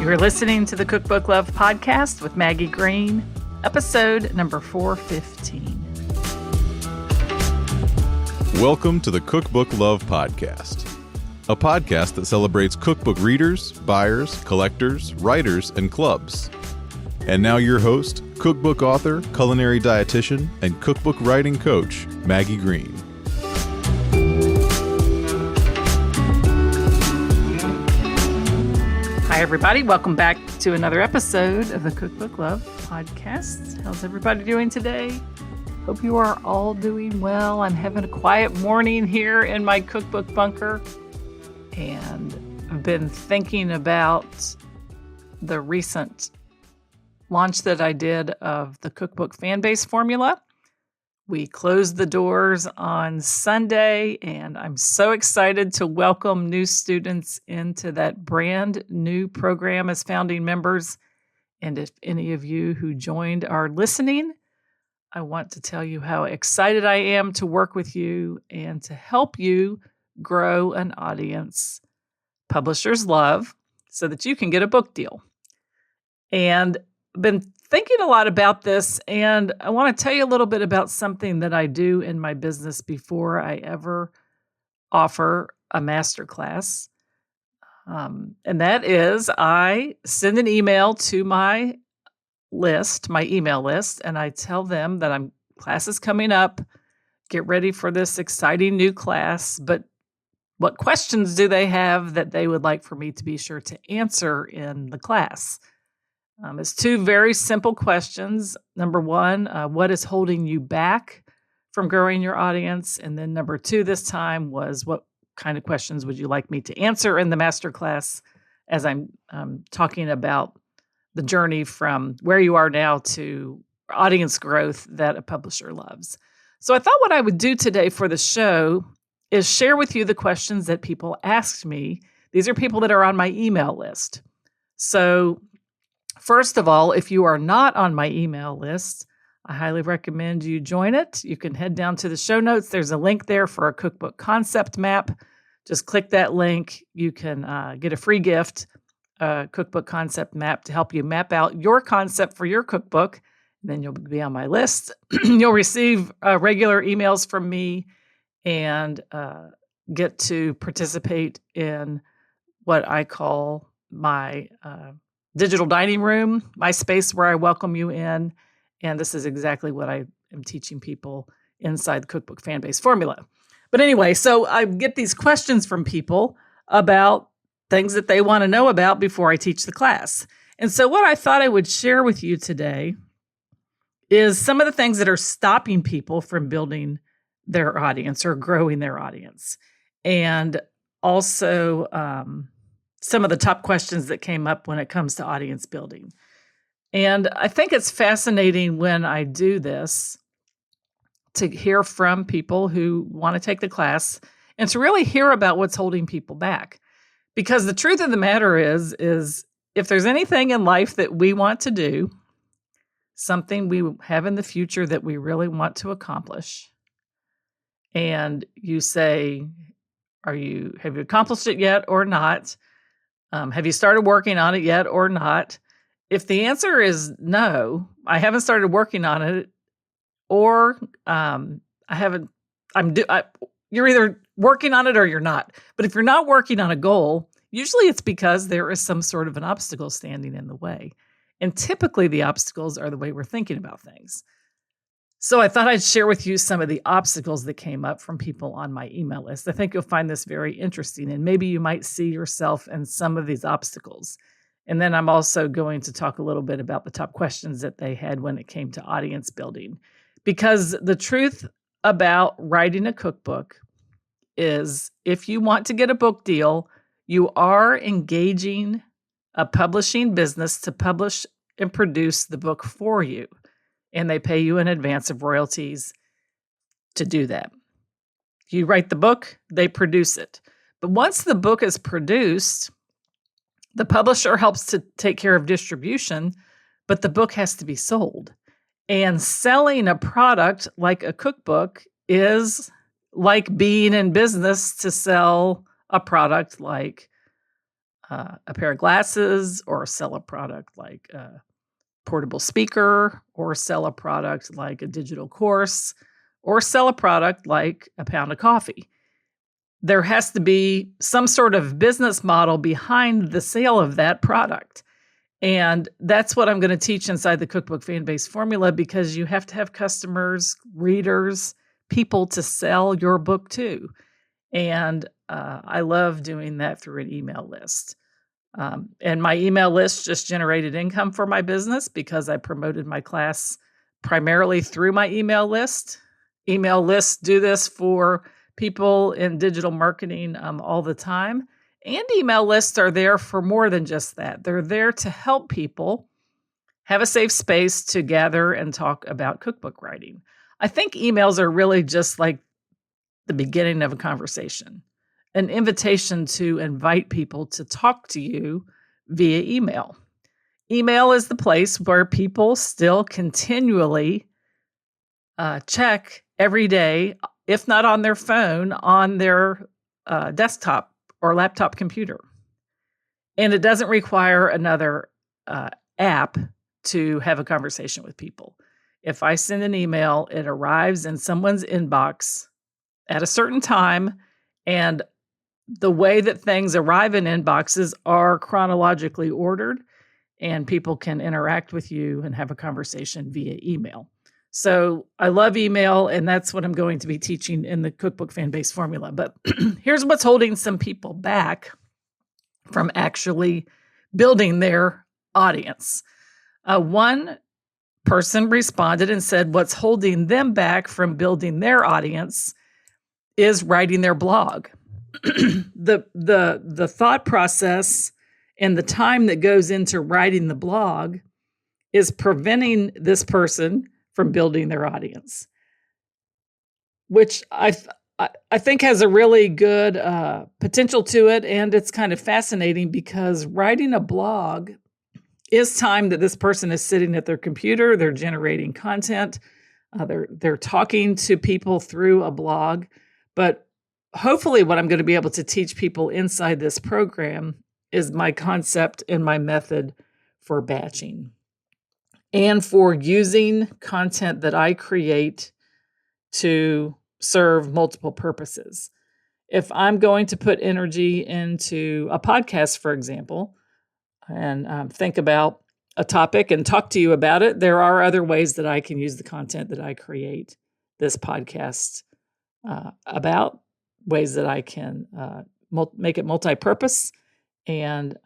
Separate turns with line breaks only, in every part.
You're listening to the Cookbook Love Podcast with Maggie Green, episode number 415.
Welcome to the Cookbook Love Podcast, a podcast that celebrates cookbook readers, buyers, collectors, writers, and clubs. And now your host, cookbook author, culinary dietitian, and cookbook writing coach, Maggie Green.
Hi, everybody. Welcome back to another episode of the Cookbook Love Podcast. How's everybody doing today? Hope you are all doing well. I'm having a quiet morning here in my cookbook bunker, and I've been thinking about the recent launch that I did of the Cookbook fan base formula. We closed the doors on Sunday, and I'm so excited to welcome new students into that brand new program as founding members. And if any of you who joined are listening, I want to tell you how excited I am to work with you and to help you grow an audience publishers love so that you can get a book deal. And I've been thinking a lot about this, and I want to tell you a little bit about something that I do in my business before I ever offer a masterclass. And that is I send an email to my email list, and I tell them that class is coming up. Get ready for this exciting new class, but what questions do they have that they would like for me to be sure to answer in the class? It's two very simple questions. Number one, what is holding you back from growing your audience? And then number two this time was, what kind of questions would you like me to answer in the masterclass as I'm talking about the journey from where you are now to audience growth that a publisher loves. So I thought what I would do today for the show is share with you the questions that people asked me. These are people that are on my email list. So first of all, if you are not on my email list, I highly recommend you join it. You can head down to the show notes. There's a link there for a cookbook concept map. Just click that link. You can get a free gift, a cookbook concept map to help you map out your concept for your cookbook. Then you'll be on my list. You'll receive regular emails from me and get to participate in what I call my digital dining room, my space where I welcome you in. And this is exactly what I am teaching people inside the Cookbook fan base formula. But anyway, so I get these questions from people about things that they want to know about before I teach the class. And so what I thought I would share with you today is some of the things that are stopping people from building their audience or growing their audience. And also some of the top questions that came up when it comes to audience building. And I think it's fascinating when I do this to hear from people who want to take the class and to really hear about what's holding people back. Because the truth of the matter is if there's anything in life that we want to do, something we have in the future that we really want to accomplish, and you say, have you accomplished it yet or not? Have you started working on it yet or not? If the answer is no, I haven't started working on it, or you're either working on it or you're not. But if you're not working on a goal, usually it's because there is some sort of an obstacle standing in the way. And typically the obstacles are the way we're thinking about things. So I thought I'd share with you some of the obstacles that came up from people on my email list. I think you'll find this very interesting, and maybe you might see yourself in some of these obstacles. And then I'm also going to talk a little bit about the top questions that they had when it came to audience building. Because the truth about writing a cookbook is if you want to get a book deal, you are engaging a publishing business to publish and produce the book for you. And they pay you in advance of royalties to do that. You write the book, they produce it. But once the book is produced, the publisher helps to take care of distribution, but the book has to be sold. And selling a product like a cookbook is like being in business to sell a product like a pair of glasses, or sell a product like a portable speaker, or sell a product like a digital course, or sell a product like a pound of coffee. There has to be some sort of business model behind the sale of that product. And that's what I'm going to teach inside the Cookbook Fan Base Formula, because you have to have customers, readers, people to sell your book to. And I love doing that through an email list. And my email list just generated income for my business because I promoted my class primarily through my email list. Email lists do this for people in digital marketing all the time. And email lists are there for more than just that. They're there to help people have a safe space to gather and talk about cookbook writing. I think emails are really just like the beginning of a conversation, an invitation to invite people to talk to you via email. Email is the place where people still continually check every day, if not on their phone, on their desktop or laptop computer. And it doesn't require another app to have a conversation with people. If I send an email, it arrives in someone's inbox at a certain time, and the way that things arrive in inboxes are chronologically ordered, and people can interact with you and have a conversation via email. So I love email, and that's what I'm going to be teaching in the Cookbook Fan Base Formula. But here's what's holding some people back from actually building their audience. One person responded and said what's holding them back from building their audience is writing their blog. The thought process and the time that goes into writing the blog is preventing this person from building their audience, which I think has a really good potential to it. And it's kind of fascinating because writing a blog is time that this person is sitting at their computer, they're generating content, they're talking to people through a blog. But hopefully what I'm going to be able to teach people inside this program is my concept and my method for batching and for using content that I create to serve multiple purposes. If I'm going to put energy into a podcast, for example, and think about a topic and talk to you about it, there are other ways that I can use the content that I create this podcast about, ways that I can make it multi-purpose. And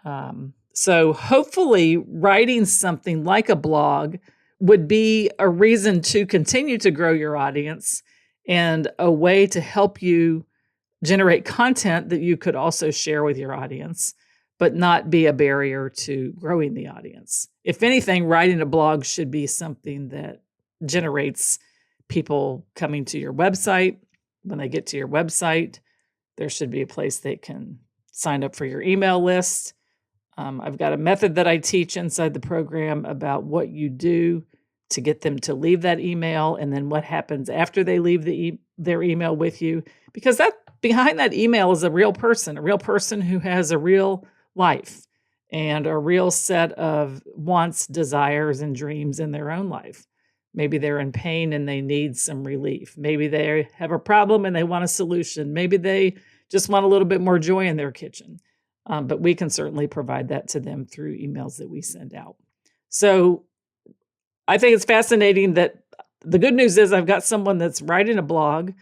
so hopefully writing something like a blog would be a reason to continue to grow your audience and a way to help you generate content that you could also share with your audience, but not be a barrier to growing the audience. If anything, writing a blog should be something that generates people coming to your website. When they get to your website, there should be a place they can sign up for your email list. I've got a method that I teach inside the program about what you do to get them to leave that email, and then what happens after they leave their email with you. Because that behind that email is a real person who has a real life and a real set of wants, desires, and dreams in their own life. Maybe they're in pain and they need some relief. Maybe they have a problem and they want a solution. Maybe they just want a little bit more joy in their kitchen. But we can certainly provide that to them through emails that we send out. So I think it's fascinating that the good news is I've got someone that's writing a blog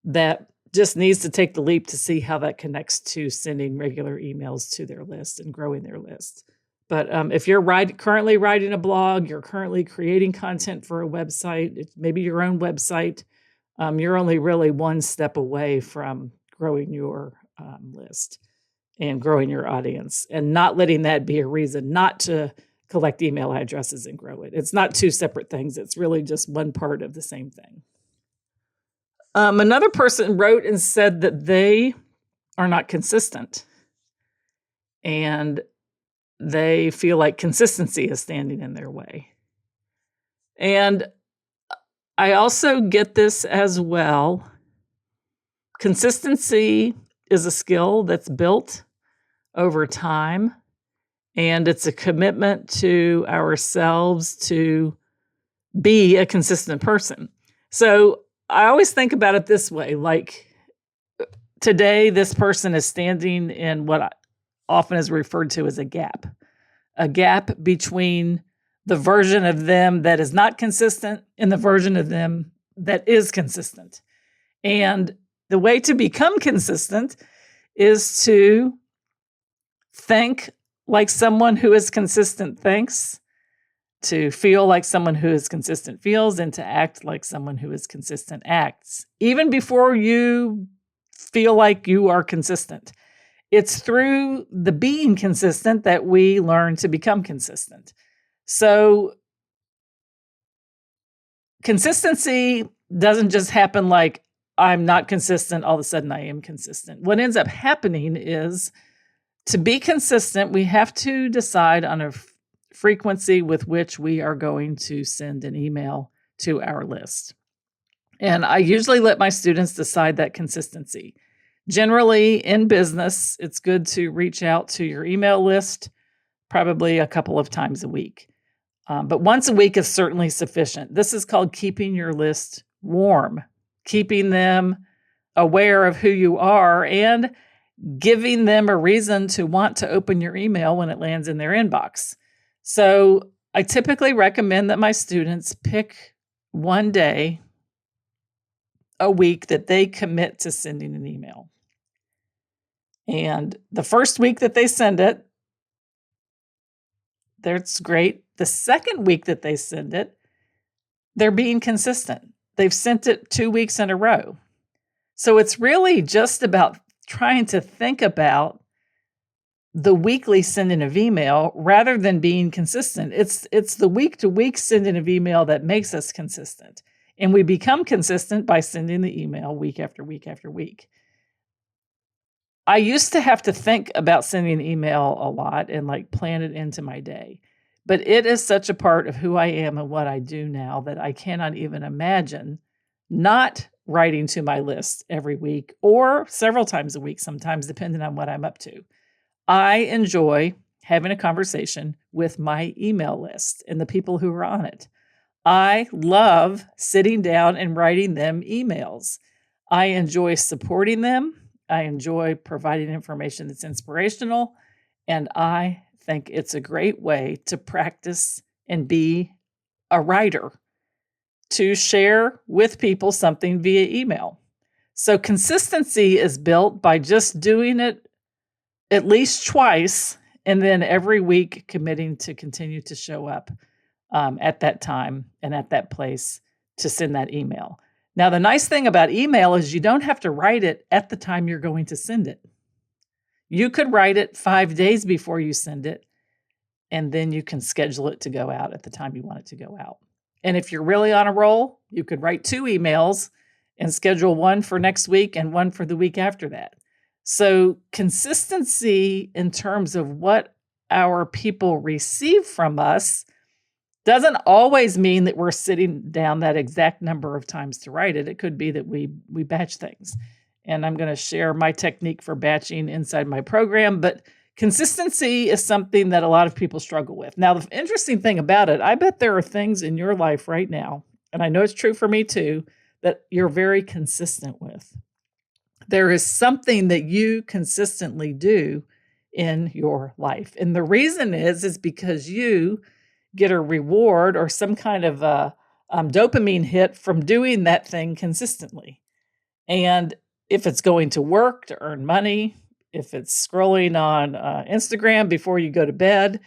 that just needs to take the leap to see how that connects to sending regular emails to their list and growing their list. But if you're currently writing a blog, you're currently creating content for a website, maybe your own website, you're only really one step away from growing your list and growing your audience, and not letting that be a reason not to collect email addresses and grow it. It's not two separate things. It's really just one part of the same thing. Another person wrote and said that they are not consistent, and they feel like consistency is standing in their way. And I also get this as well. Consistency is a skill that's built over time. And it's a commitment to ourselves to be a consistent person. So I always think about it this way, like today, this person is standing in what often is referred to as a gap between the version of them that is not consistent and the version of them that is consistent. And the way to become consistent is to think like someone who is consistent thinks, to feel like someone who is consistent feels, and to act like someone who is consistent acts, even before you feel like you are consistent. It's through the being consistent that we learn to become consistent. So consistency doesn't just happen like I'm not consistent, all of a sudden I am consistent. What ends up happening is to be consistent, we have to decide on a frequency with which we are going to send an email to our list. And I usually let my students decide that consistency. Generally, in business, it's good to reach out to your email list probably a couple of times a week. But once a week is certainly sufficient. This is called keeping your list warm, keeping them aware of who you are, and giving them a reason to want to open your email when it lands in their inbox. So I typically recommend that my students pick one day a week that they commit to sending an email. And the first week that they send it, that's great. The second week that they send it, they're being consistent. They've sent it 2 weeks in a row. So it's really just about trying to think about the weekly sending of email rather than being consistent. It's the week-to-week sending of email that makes us consistent. And we become consistent by sending the email week after week after week. I used to have to think about sending an email a lot and like plan it into my day. But it is such a part of who I am and what I do now that I cannot even imagine not writing to my list every week or several times a week, sometimes depending on what I'm up to. I enjoy having a conversation with my email list and the people who are on it. I love sitting down and writing them emails. I enjoy supporting them. I enjoy providing information that's inspirational, and I think it's a great way to practice and be a writer, to share with people something via email. So consistency is built by just doing it at least twice, and then every week committing to continue to show up at that time and at that place to send that email. Now, the nice thing about email is you don't have to write it at the time you're going to send it. You could write it 5 days before you send it, and then you can schedule it to go out at the time you want it to go out. And if you're really on a roll, you could write 2 emails and schedule one for next week and one for the week after that. So consistency in terms of what our people receive from us doesn't always mean that we're sitting down that exact number of times to write it. It could be that we batch things. And I'm going to share my technique for batching inside my program. But consistency is something that a lot of people struggle with. Now, the interesting thing about it, I bet there are things in your life right now, and I know it's true for me too, that you're very consistent with. There is something that you consistently do in your life. And the reason is because you get a reward or some kind of a dopamine hit from doing that thing consistently. And if it's going to work to earn money, if it's scrolling on Instagram before you go to bed,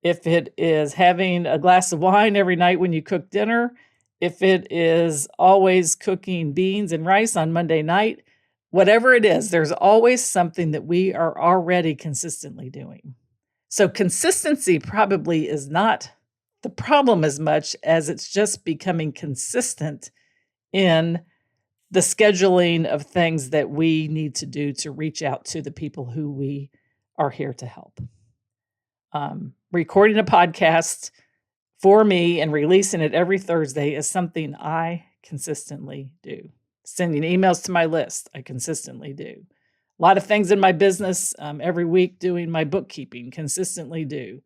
if it is having a glass of wine every night when you cook dinner, if it is always cooking beans and rice on Monday night, whatever it is, there's always something that we are already consistently doing. So consistency probably is not the problem as much as it's just becoming consistent in the scheduling of things that we need to do to reach out to the people who we are here to help. Recording a podcast for me and releasing it every Thursday is something I consistently do. Sending emails to my list, I consistently do. lot of things in my business every week, doing my bookkeeping, consistently do.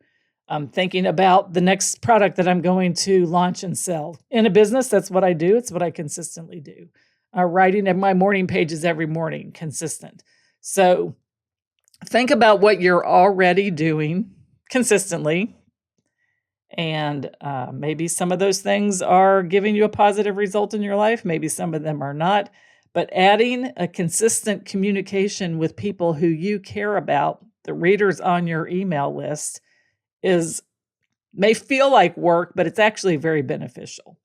Thinking about the next product that I'm going to launch and sell. In a business, that's what I do. It's what I consistently do. Writing my morning pages every morning, consistent. So think about what you're already doing consistently. And maybe some of those things are giving you a positive result in your life. Maybe some of them are not. But adding a consistent communication with people who you care about, the readers on your email list, may feel like work, but it's actually very beneficial.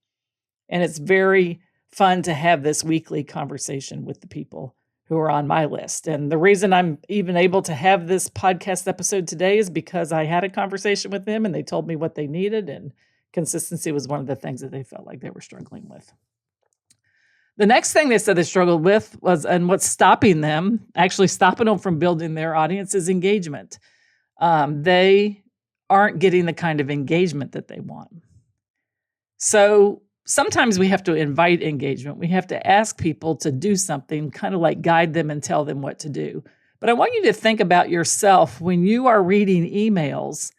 And it's very fun to have this weekly conversation with the people who are on my list. And the reason I'm even able to have this podcast episode today is because I had a conversation with them and they told me what they needed, and consistency was one of the things that they felt like they were struggling with. The next thing they said they struggled with was, and what's stopping them from building their audience, is engagement. They aren't getting the kind of engagement that they want. So sometimes we have to invite engagement. We have to ask people to do something, kind of like guide them and tell them what to do. But I want you to think about yourself when you are reading emails.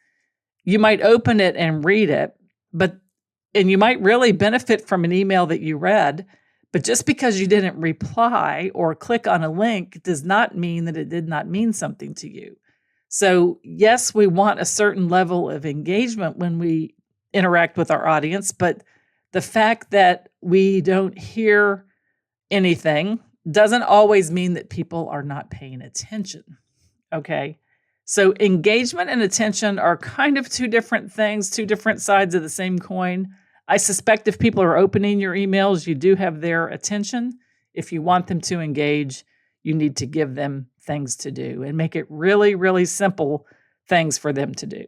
You might open it and read it, and you might really benefit from an email that you read, but just because you didn't reply or click on a link does not mean that it did not mean something to you. So yes, we want a certain level of engagement when we interact with our audience, but the fact that we don't hear anything doesn't always mean that people are not paying attention, okay? So engagement and attention are kind of two different things, two different sides of the same coin. I suspect if people are opening your emails, you do have their attention. If you want them to engage, you need to give them things to do and make it really, really simple things for them to do.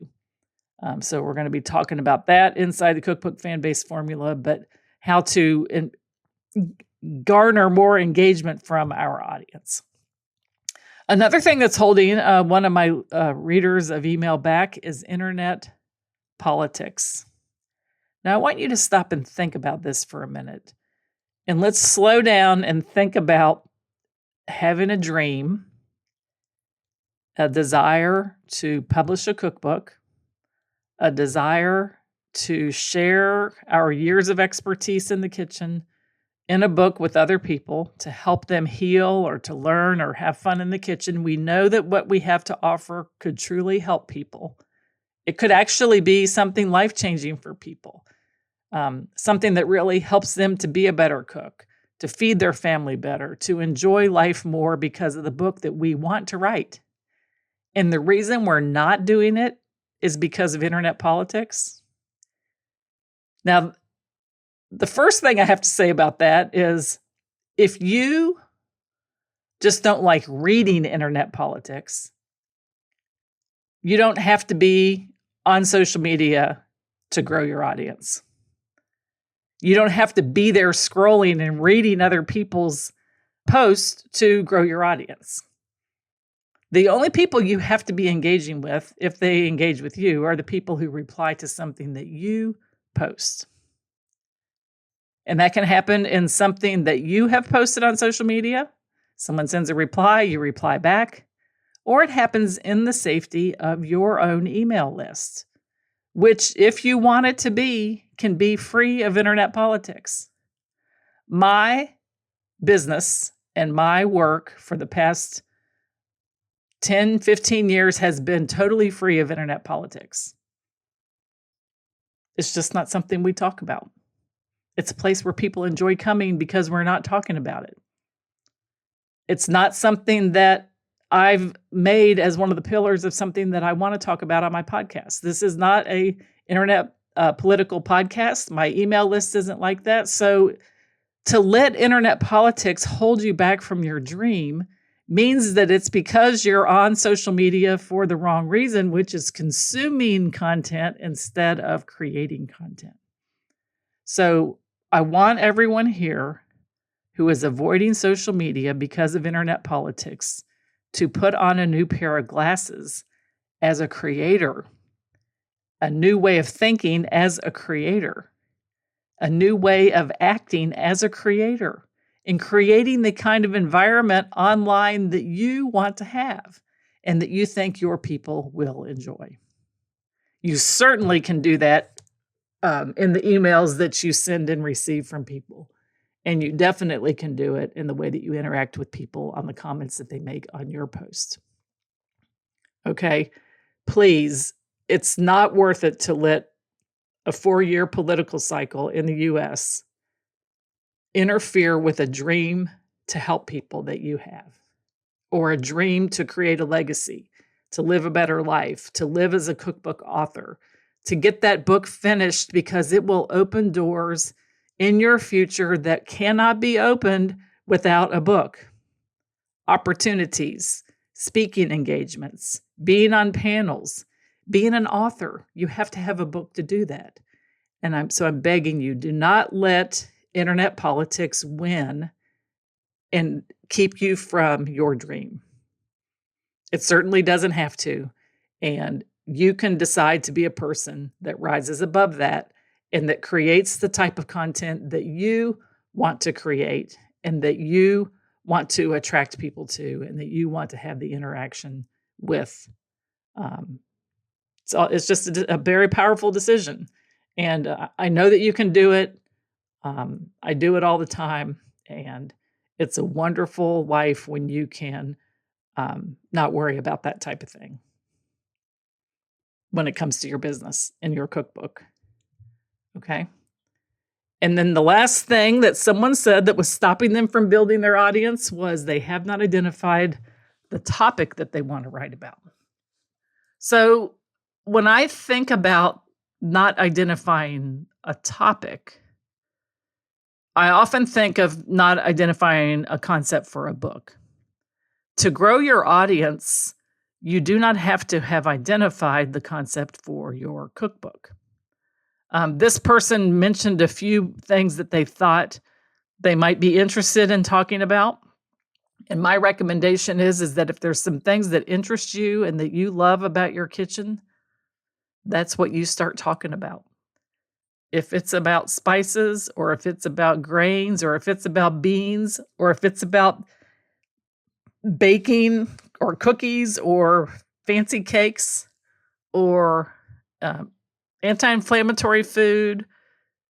So we're going to be talking about that inside the Cookbook fan base formula, but how to garner more engagement from our audience. Another thing that's holding one of my readers of email back is internet politics. Now, I want you to stop and think about this for a minute. And let's slow down and think about having a dream, a desire to publish a cookbook, a desire to share our years of expertise in the kitchen in a book with other people to help them heal or to learn or have fun in the kitchen. We know that what we have to offer could truly help people. It could actually be something life-changing for people, something that really helps them to be a better cook, to feed their family better, to enjoy life more because of the book that we want to write. And the reason we're not doing it is because of internet politics. Now, the first thing I have to say about that is if you just don't like reading internet politics, you don't have to be on social media to grow your audience. You don't have to be there scrolling and reading other people's posts to grow your audience. The only people you have to be engaging with, if they engage with you, are the people who reply to something that you post. And that can happen in something that you have posted on social media. Someone sends a reply, you reply back. Or it happens in the safety of your own email list, which, if you want it to be, can be free of internet politics. My business and my work for the past 10, 15 years has been totally free of internet politics. It's just not something we talk about. It's a place where people enjoy coming because we're not talking about it. It's not something that I've made as one of the pillars of something that I want to talk about on my podcast. This is not a internet political podcast. My email list isn't like that. So to let internet politics hold you back from your dream means that it's because you're on social media for the wrong reason, which is consuming content instead of creating content. So I want everyone here who is avoiding social media because of internet politics to put on a new pair of glasses as a creator, a new way of thinking as a creator, a new way of acting as a creator, in creating the kind of environment online that you want to have and that you think your people will enjoy. You certainly can do that in the emails that you send and receive from people. And you definitely can do it in the way that you interact with people on the comments that they make on your post. Okay, please, it's not worth it to let a 4-year political cycle in the US interfere with a dream to help people that you have, or a dream to create a legacy, to live a better life, to live as a cookbook author, to get that book finished, because it will open doors in your future that cannot be opened without a book. Opportunities, speaking engagements, being on panels, being an author. You have to have a book to do that. And I'm begging you, do not let internet politics win and keep you from your dream. It certainly doesn't have to. And you can decide to be a person that rises above that and that creates the type of content that you want to create and that you want to attract people to and that you want to have the interaction with. So it's just a very powerful decision. And I know that you can do it. I do it all the time. And it's a wonderful life when you can not worry about that type of thing when it comes to your business and your cookbook. Okay. And then the last thing that someone said that was stopping them from building their audience was they have not identified the topic that they want to write about. So when I think about not identifying a topic, I often think of not identifying a concept for a book. To grow your audience, you do not have to have identified the concept for your cookbook. This person mentioned a few things that they thought they might be interested in talking about. And my recommendation is that if there's some things that interest you and that you love about your kitchen, that's what you start talking about. If it's about spices, or if it's about grains, or if it's about beans, or if it's about baking or cookies or fancy cakes or anti-inflammatory food,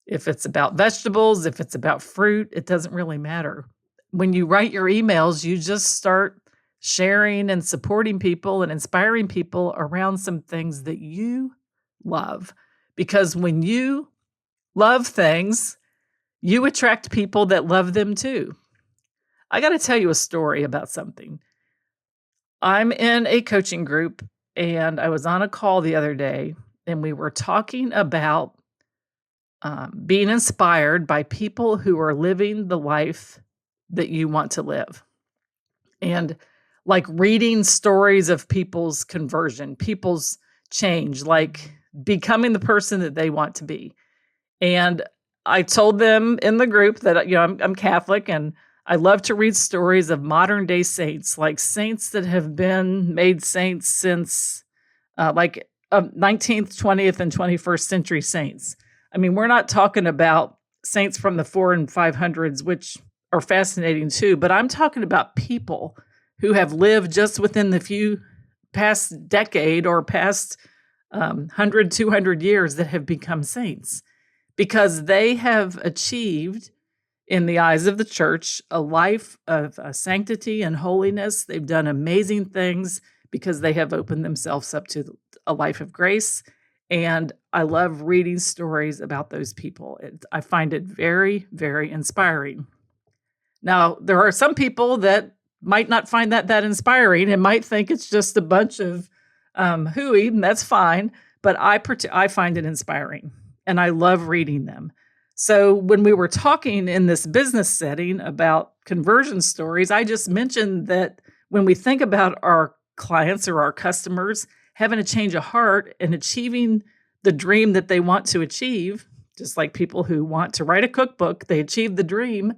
if it's about vegetables, if it's about fruit, it doesn't really matter. When you write your emails, you just start sharing and supporting people and inspiring people around some things that you love. Because when you love things, you attract people that love them too. I got to tell you a story about something. I'm in a coaching group, and I was on a call the other day, and we were talking about being inspired by people who are living the life that you want to live. And like reading stories of people's conversion, people's change, like becoming the person that they want to be. And I told them in the group that, I'm Catholic, and I love to read stories of modern day saints, like saints that have been made saints since 19th, 20th, and 21st century saints. I mean, we're not talking about saints from the 400s and 500s, which are fascinating too, but I'm talking about people who have lived just within the few past decade or past 100, 200 years that have become saints, because they have achieved, in the eyes of the church, a life of sanctity and holiness. They've done amazing things because they have opened themselves up to a life of grace. And I love reading stories about those people. I find it very, very inspiring. Now, there are some people that might not find that inspiring and might think it's just a bunch of hooey, and that's fine. But I find it inspiring, and I love reading them. So when we were talking in this business setting about conversion stories, I just mentioned that when we think about our clients or our customers having a change of heart and achieving the dream that they want to achieve, just like people who want to write a cookbook, they achieve the dream,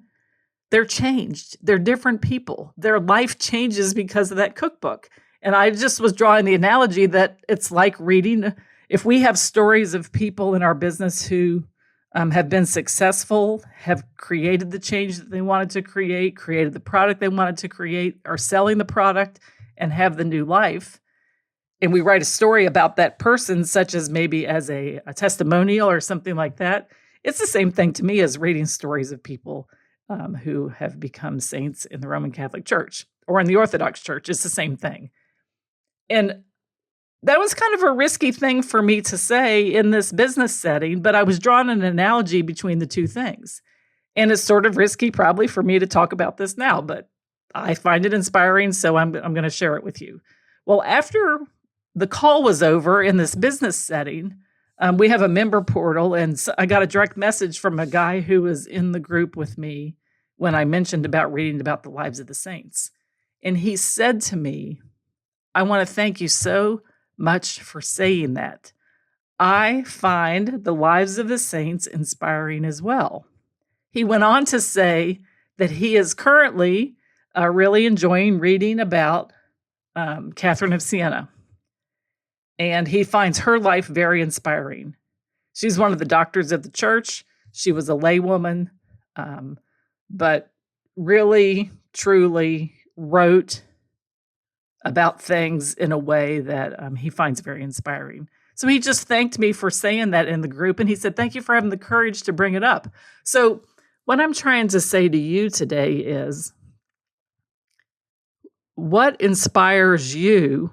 they're changed. They're different people. Their life changes because of that cookbook. And I just was drawing the analogy that it's like reading. If we have stories of people in our business who have been successful, have created the change that they wanted to create, created the product they wanted to create, are selling the product and have the new life. And we write a story about that person, such as maybe as a testimonial or something like that. It's the same thing to me as reading stories of people who have become saints in the Roman Catholic Church or in the Orthodox Church. It's the same thing. And that was kind of a risky thing for me to say in this business setting, but I was drawing an analogy between the two things. And it's sort of risky probably for me to talk about this now, but I find it inspiring, so I'm going to share it with you. Well, after the call was over in this business setting, we have a member portal, and I got a direct message from a guy who was in the group with me when I mentioned about reading about the lives of the saints. And he said to me, I want to thank you so much for saying that. I find the lives of the saints inspiring as well. He went on to say that he is currently really enjoying reading about Catherine of Siena. And he finds her life very inspiring. She's one of the doctors of the church. She was a laywoman, but really, truly wrote about things in a way that he finds very inspiring. So he just thanked me for saying that in the group. And he said, thank you for having the courage to bring it up. So what I'm trying to say to you today is, what inspires you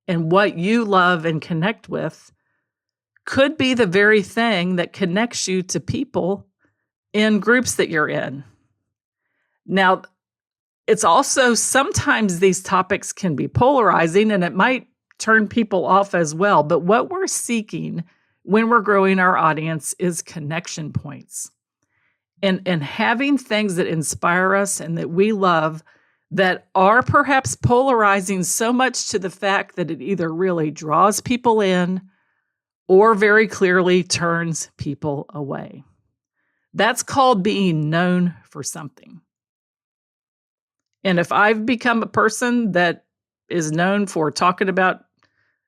and what you love and connect with could be the very thing that connects you to people in groups that you're in. Now, it's also sometimes these topics can be polarizing and it might turn people off as well. But what we're seeking when we're growing our audience is connection points and having things that inspire us and that we love that are perhaps polarizing so much to the fact that it either really draws people in or very clearly turns people away. That's called being known for something. And if I've become a person that is known for talking about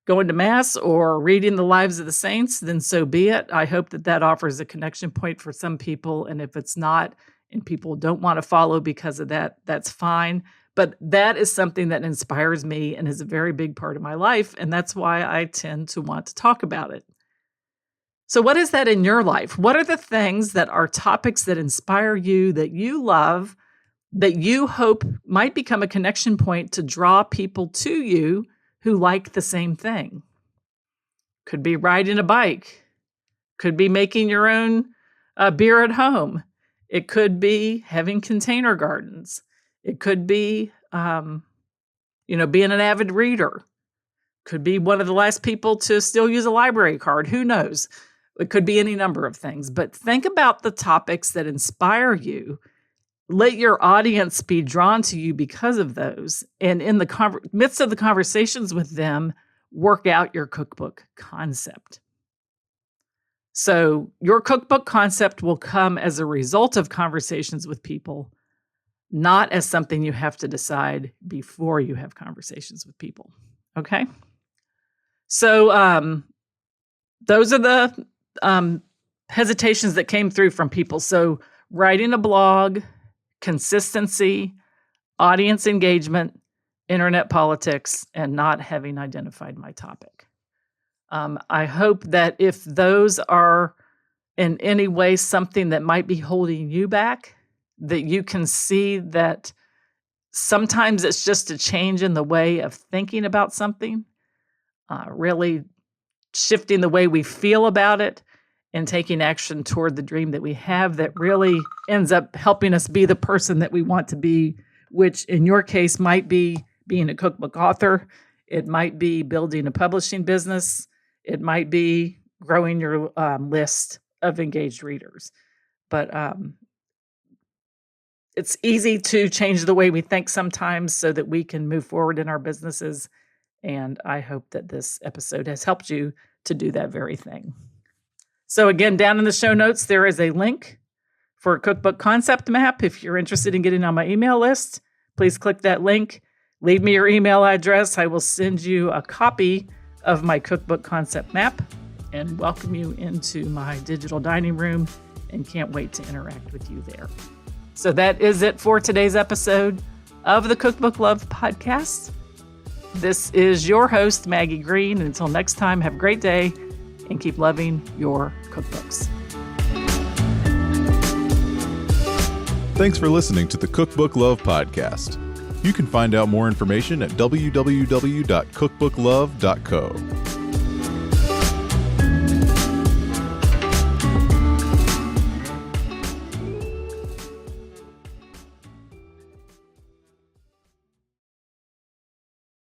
going to Mass or reading the lives of the saints, then so be it. I hope that that offers a connection point for some people. And if it's not, and people don't want to follow because of that, that's fine. But that is something that inspires me and is a very big part of my life. And that's why I tend to want to talk about it. So what is that in your life? What are the things that are topics that inspire you, that you love, that you hope might become a connection point to draw people to you who like the same thing? Could be riding a bike. Could be making your own beer at home. It could be having container gardens. It could be, being an avid reader. Could be one of the last people to still use a library card. Who knows? It could be any number of things. But think about the topics that inspire you. Let your audience be drawn to you because of those. And in the midst of the conversations with them, work out your cookbook concept. So your cookbook concept will come as a result of conversations with people, not as something you have to decide before you have conversations with people. Okay? So those are the hesitations that came through from people. So writing a blog, consistency, audience engagement, internet politics, and not having identified my topic. I hope that if those are in any way something that might be holding you back, that you can see that sometimes it's just a change in the way of thinking about something, really shifting the way we feel about it and taking action toward the dream that we have that really ends up helping us be the person that we want to be, which in your case might be being a cookbook author. It might be building a publishing business. It might be growing your list of engaged readers. But it's easy to change the way we think sometimes so that we can move forward in our businesses. And I hope that this episode has helped you to do that very thing. So again, down in the show notes, there is a link for a cookbook concept map. If you're interested in getting on my email list, please click that link. Leave me your email address. I will send you a copy of my cookbook concept map. and welcome you into my digital dining room and can't wait to interact with you there. So that is it for today's episode of the Cookbook Love podcast. This is your host, Maggie Green. And until next time, have a great day and keep loving your cookbooks.
Thanks for listening to the Cookbook Love podcast. You can find out more information at www.cookbooklove.co.